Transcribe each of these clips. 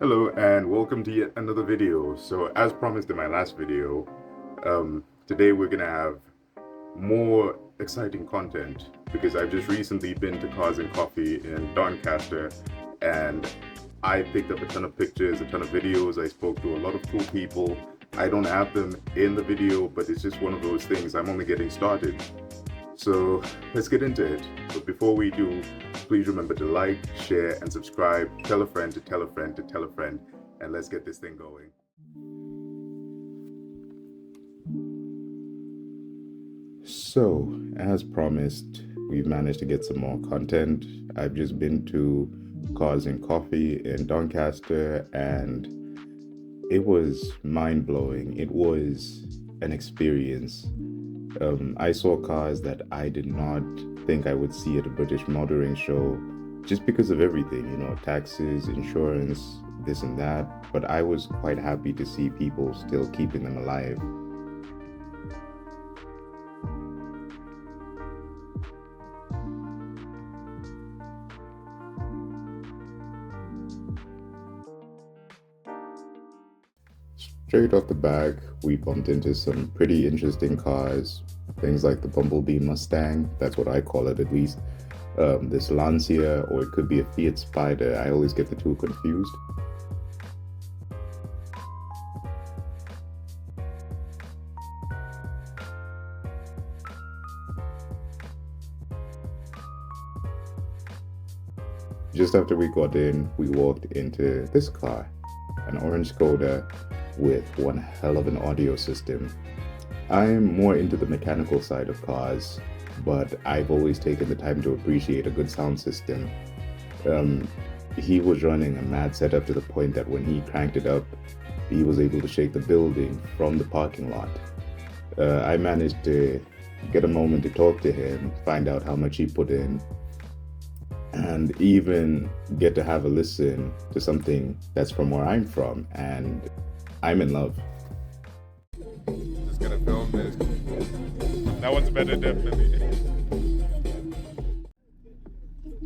Hello and welcome to yet another video. So as promised in my last video, today we're gonna have more exciting content because I've just recently been to Cars and Coffee in Doncaster and I picked up a ton of pictures, a ton of videos. I spoke to a lot of cool people. I don't have them in the video, but it's just one of those things. I'm only getting started. So let's get into it. But before we do, please remember to like, share, and subscribe. Tell a friend to tell a friend to tell a friend, and let's get this thing going. So, as promised, we've managed to get some more content. I've just been to Cars and Coffee in Doncaster, and it was mind-blowing. It was an experience. I saw cars that I did not think I would see at a British motoring show just because of everything, taxes, insurance, this and that. But I was quite happy to see people still keeping them alive. Straight off the back, we bumped into some pretty interesting cars, things like the Bumblebee Mustang, that's what I call it at least, this Lancia, or it could be a Fiat Spider. I always get the two confused. Just after we got in, we walked into this car, an orange Koda with one hell of an audio system. I'm more into the mechanical side of cars, but I've always taken the time to appreciate a good sound system. He was running a mad setup to the point that when he cranked it up, he was able to shake the building from the parking lot. I managed to get a moment to talk to him, find out how much he put in, and even get to have a listen to something that's from where I'm from, and I'm in love. Just gonna film this. That one's better, definitely.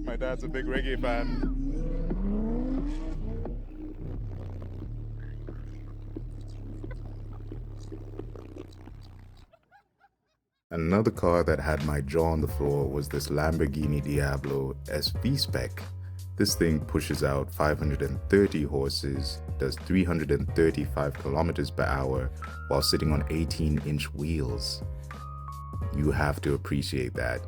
My dad's a big reggae fan. Another car that had my jaw on the floor was this Lamborghini Diablo SV spec. This thing pushes out 530 horses, does 335 kilometers per hour while sitting on 18-inch wheels. You have to appreciate that.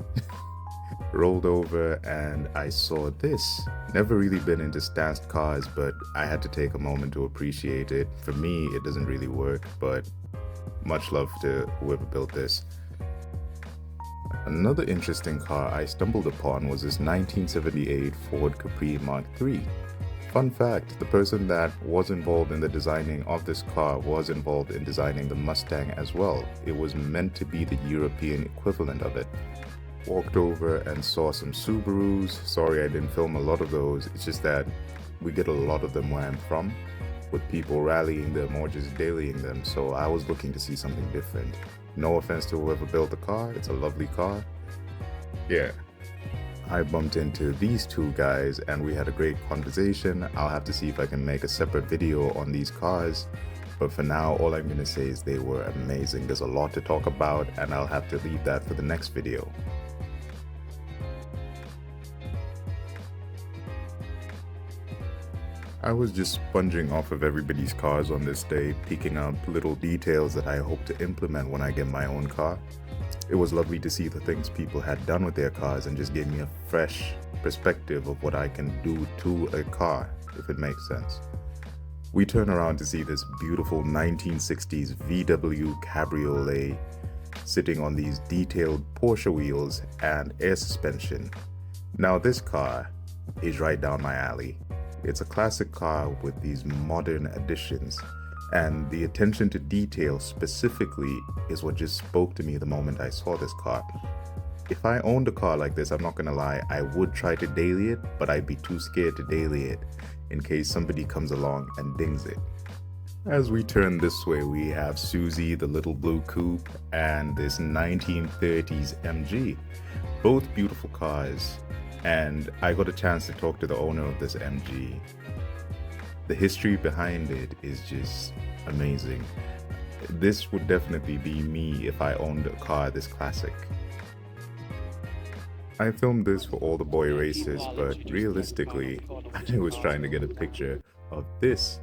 Rolled over and I saw this. Never really been into stanced cars, but I had to take a moment to appreciate it. For me, it doesn't really work, but much love to whoever built this. Another interesting car I stumbled upon was this 1978 Ford Capri Mark III. Fun fact, the person that was involved in the designing of this car was involved in designing the Mustang as well. It was meant to be the European equivalent of it. Walked over and saw some Subarus. Sorry I didn't film a lot of those, it's just that we get a lot of them where I'm from, with people rallying them or just dailying them, so I was looking to see something different. No offense to whoever built the car, it's a lovely car. Yeah. I bumped into these two guys and we had a great conversation. I'll have to see if I can make a separate video on these cars, but for now all I'm gonna say is they were amazing. There's a lot to talk about and I'll have to leave that for the next video. I was just sponging off of everybody's cars on this day, picking up little details that I hope to implement when I get my own car. It was lovely to see the things people had done with their cars and just gave me a fresh perspective of what I can do to a car, if it makes sense. We turn around to see this beautiful 1960s VW Cabriolet sitting on these detailed Porsche wheels and air suspension. Now this car is right down my alley. It's a classic car with these modern additions, and the attention to detail specifically is what just spoke to me the moment I saw this car. If I owned a car like this, I'm not gonna lie, I would try to daily it, but I'd be too scared to daily it in case somebody comes along and dings it. As we turn this way, we have Susie, the little blue coupe, and this 1930s MG. Both beautiful cars, and I got a chance to talk to the owner of this MG. The history behind it is just amazing. This would definitely be me if I owned a car this classic. I filmed this for all the boy races, but realistically, I was trying to get a picture of this,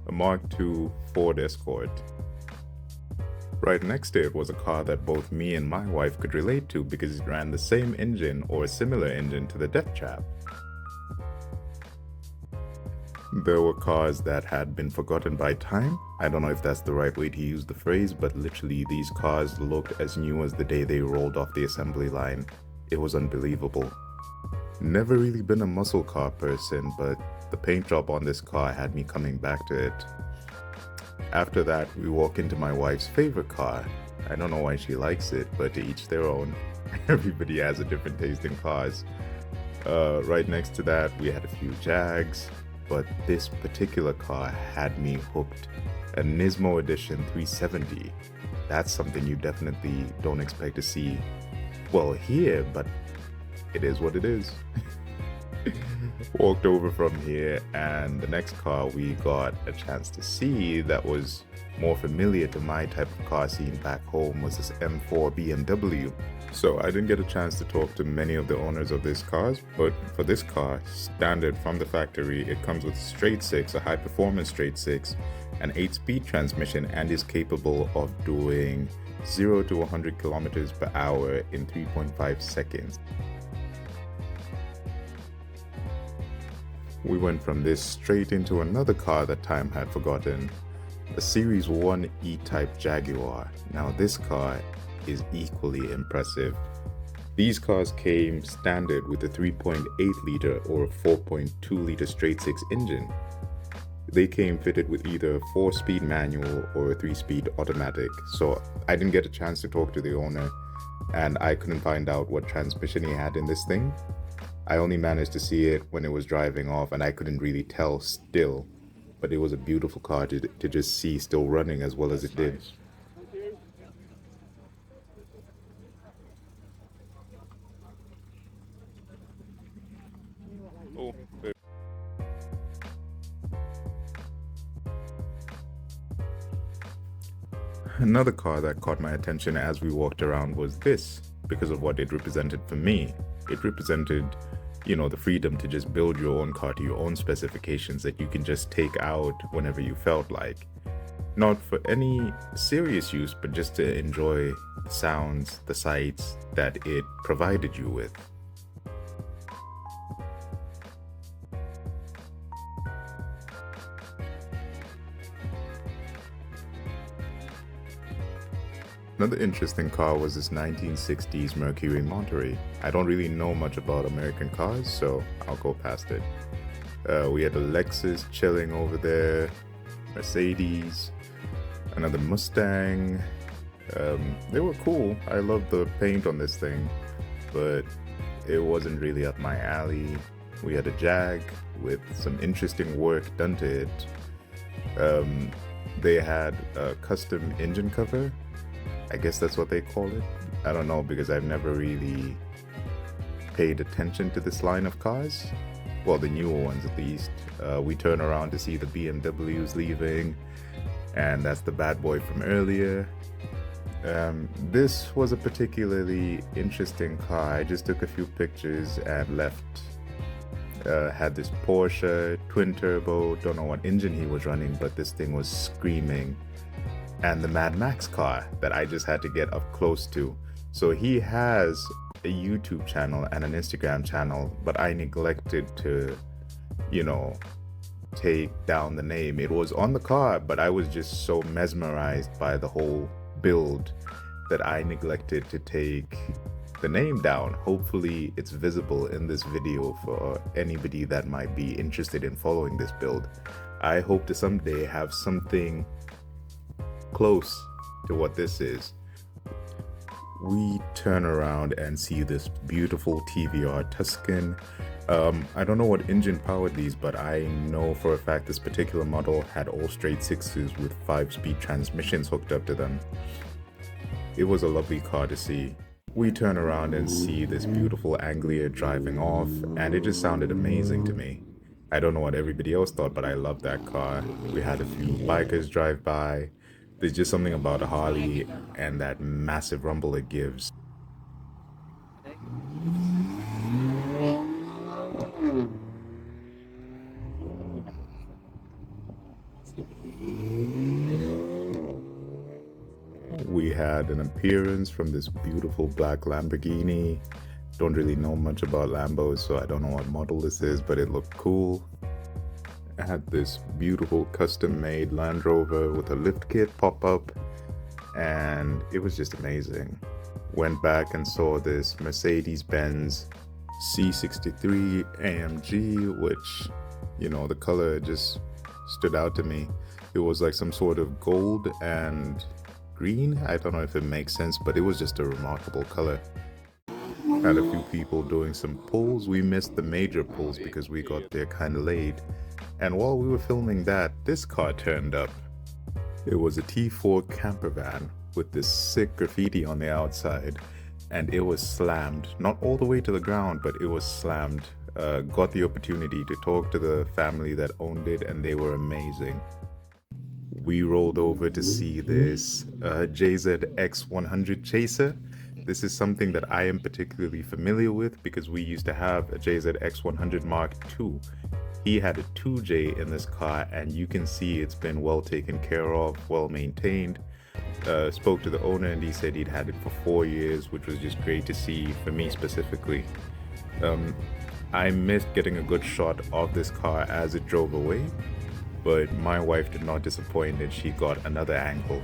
a Mark II Ford Escort. Right next to it was a car that both me and my wife could relate to because it ran the same engine or a similar engine to the Death Trap. There were cars that had been forgotten by time. I don't know if that's the right way to use the phrase, but literally these cars looked as new as the day they rolled off the assembly line. It was unbelievable. Never really been a muscle car person, but the paint job on this car had me coming back to it. After that, we walk into my wife's favorite car. I don't know why she likes it, but to each their own. Everybody has a different taste in cars. Right next to that, we had a few Jags, but this particular car had me hooked. A Nismo Edition 370. That's something you definitely don't expect to see, well, here, but it is what it is. Walked over from here, and the next car we got a chance to see that was more familiar to my type of car scene back home was this M4 BMW. So I didn't get a chance to talk to many of the owners of these cars, but for this car, standard from the factory, it comes with straight six, a high performance straight six, an 8-speed transmission, and is capable of doing 0 to 100 kilometers per hour in 3.5 seconds. We went from this straight into another car that time had forgotten, a Series 1 E-Type Jaguar. Now this car is equally impressive. These cars came standard with a 3.8 liter or a 4.2 liter straight six engine. They came fitted with either a 4-speed manual or a 3-speed automatic, so I didn't get a chance to talk to the owner, and I couldn't find out what transmission he had in this thing. I only managed to see it when it was driving off, and I couldn't really tell still, but it was a beautiful car to just see still running as well as it did. Oh, Another car that caught my attention as we walked around was this, because of what it represented for me. It represented, the freedom to just build your own car to your own specifications that you can just take out whenever you felt like. Not for any serious use, but just to enjoy the sounds, the sights that it provided you with. Another interesting car was this 1960s Mercury Monterey. I don't really know much about American cars, so I'll go past it. We had a Lexus chilling over there, Mercedes, another Mustang. They were cool. I loved the paint on this thing, but it wasn't really up my alley. We had a Jag with some interesting work done to it. They had a custom engine cover. I guess that's what they call it. I don't know, because I've never really paid attention to this line of cars. Well, the newer ones at least. We turn around to see the BMWs leaving, and that's the bad boy from earlier. This was a particularly interesting car. I just took a few pictures and left. Had this Porsche twin turbo, don't know what engine he was running, but this thing was screaming. And the Mad Max car that I just had to get up close to. So he has a YouTube channel and an Instagram channel, but I neglected to, take down the name. It was on the car, but I was just so mesmerized by the whole build that I neglected to take the name down. Hopefully it's visible in this video for anybody that might be interested in following this build. I hope to someday have something close to what this is. We turn around and see this beautiful TVR Tuscan. I don't know what engine powered these, but I know for a fact this particular model had all straight sixes with 5-speed transmissions hooked up to them. It was a lovely car to see. We turn around and see this beautiful Anglia driving off, and it just sounded amazing to me. I don't know what everybody else thought, but I love that car. We had a few bikers drive by. There's just something about a Harley and that massive rumble it gives. We had an appearance from this beautiful black Lamborghini. Don't really know much about Lambos, so I don't know what model this is, but it looked cool. I had this beautiful custom-made Land Rover with a lift kit pop up, and it was just amazing. Went back and saw this Mercedes-Benz C63 AMG, which, you know, the color just stood out to me. It was like some sort of gold and green. I don't know if it makes sense, but it was just a remarkable color. Had a few people doing some pulls. We missed the major pulls because we got there kind of late. And while we were filming that, this car turned up. It was a T4 camper van with this sick graffiti on the outside, and it was slammed. Not all the way to the ground, but it was slammed. Got the opportunity to talk to the family that owned it, and they were amazing. We rolled over to see this JZ X100 Chaser. This is something that I am particularly familiar with because we used to have a JZ X100 Mark II. He had a 2J in this car, and you can see it's been well taken care of, well maintained. Spoke to the owner and he said he'd had it for 4 years, which was just great to see for me specifically. I missed getting a good shot of this car as it drove away, but my wife did not disappoint and she got another angle.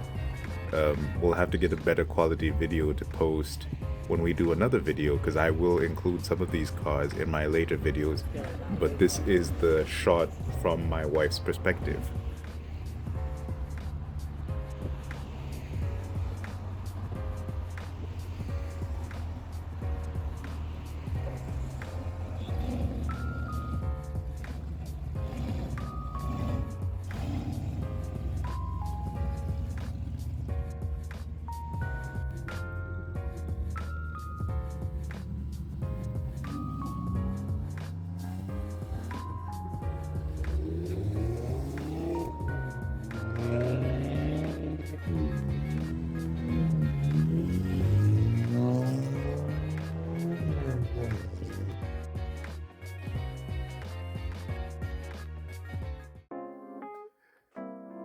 We'll have to get a better quality video to post when we do another video, because I will include some of these cars in my later videos, but this is the shot from my wife's perspective.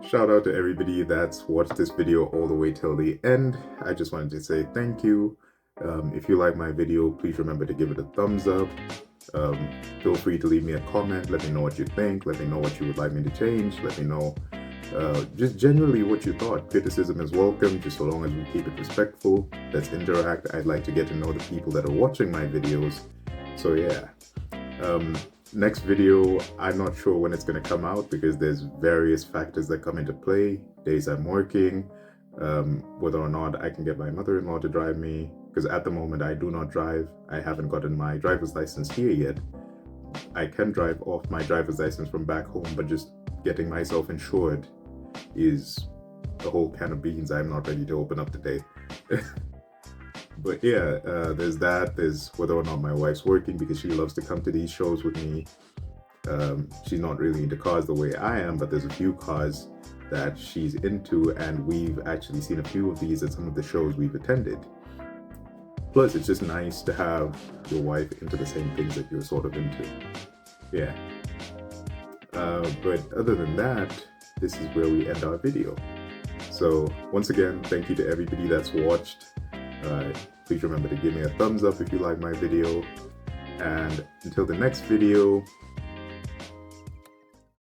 Shout out to everybody that's watched this video all the way till the end. I just wanted to say thank you. If you like my video, please remember to give it a thumbs up. Feel free to leave me a comment. Let me know what you think. Let me know what you would like me to change. Let me know just generally what you thought. Criticism is welcome, just so long as we keep it respectful. Let's interact. I'd like to get to know the people that are watching my videos. So yeah. Next video, I'm not sure when it's going to come out because there's various factors that come into play. Days I'm working, whether or not I can get my mother-in-law to drive me, because at the moment I do not drive. I haven't gotten my driver's license here yet. I can drive off my driver's license from back home, but just getting myself insured is a whole can of beans I'm not ready to open up today. But yeah, there's that. There's whether or not my wife's working, because she loves to come to these shows with me. She's not really into cars the way I am, but there's a few cars that she's into, and we've actually seen a few of these at some of the shows we've attended. Plus, it's just nice to have your wife into the same things that you're sort of into. Yeah. But other than that, this is where we end our video. So once again, thank you to everybody that's watched. Please remember to give me a thumbs up if you like my video, and until the next video,